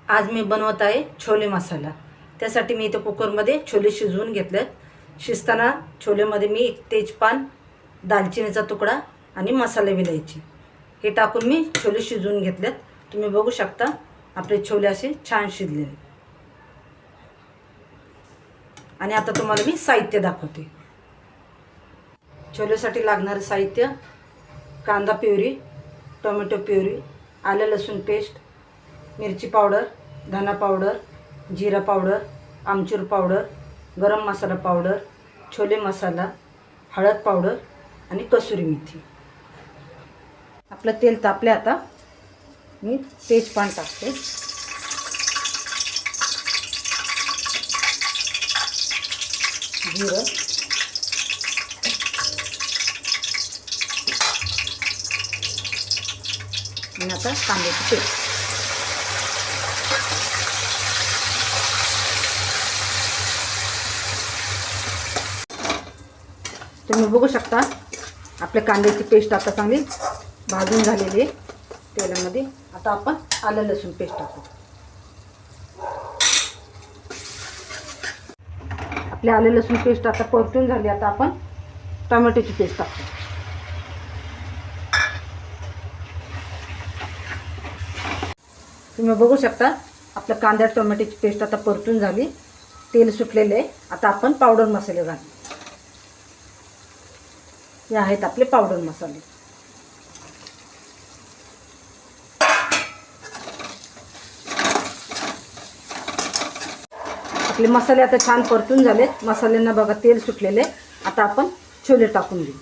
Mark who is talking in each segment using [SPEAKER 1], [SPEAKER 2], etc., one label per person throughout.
[SPEAKER 1] आज मी बनवत आहे छोले मसाला। त्यासाठी मी इथे कुकरमध्ये छोले शिजवून घेतलेत। शिजताना छोलेमध्ये मी तेजपान, दालचिनीचा तुकडा आणि मसाले विलायची हे टाकून मी छोले शिजवून घेतलेत। तुम्ही बघू शकता आपले छोले असे छान शिजलेले। आणि आता तुम्हाला मी साहित्य दाखवते। छोलेसाठी लागणारे साहित्य: कांदा प्युरी, टोमॅटो प्युरी, आलं लसूण पेस्ट, मिरची पावडर, धना पावडर, जीरा पावडर, आमचूर पावडर, गरम मसाला पावडर, छोले मसाला, हळद पावडर आणि कसुरी मेथी। आपलं तेल तापले। आता मी तेजपान टाकते, जिरं, आणि आता कांद्याची पेस्ट। तुम्ही बघू शकता आपल्या कांद्याची पेस्ट आता चांगली भाजून झालेली आहे तेलामध्ये। आता आपण आलं लसूण पेस्ट टाकू। आपली आलं लसूण पेस्ट आता परतून झाली। आता आपण टोमॅटोची पेस्ट टाकू। तुम्ही बघू शकता आपल्या कांदा टोमॅटोची पेस्ट आता परतून झाली, तेल सुटलेले आहे। आता आपण पावडर मसाले घालू। हे आहेत आपले पावडर मसाले। आपले मसाले आता छान परतून झालेत। मसाल्यांना बघा तेल सुटलेले। आता आपण छोले टाकून घेऊ।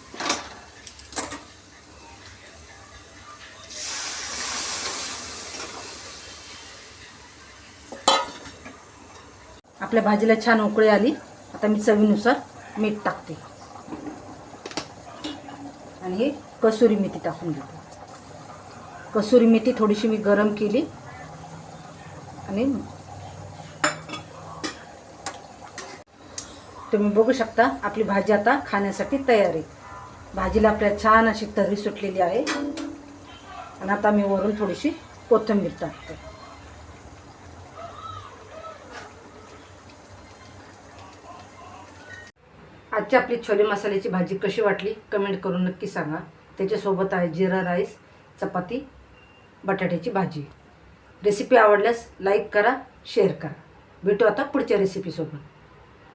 [SPEAKER 1] आपल्या भाजीला छान उकळी आली। आता मी चवीनुसार मीठ टाकते आणि हे कसुरी मेथी टाकून घेते। कसुरी मेथी थोडीशी मी गरम केली आणि तुम्ही बघू शकता आपली भाजी आता खाण्यासाठी तयार आहे। भाजीला आपल्याला छान अशी तर्री सुटलेली आहे। आणि आता मी वरून थोडीशी कोथिंबीर टाकते। आजची आपली छोले मसाल्याची भाजी कशी वाटली कमेंट करून नक्की सांगा। त्याच्यासोबत आहे जिरा राईस, चपाती, बटाट्याची भाजी। रेसिपी आवडल्यास लाईक करा, शेअर करा। भेटू आता पुढच्या रेसिपीसोबत।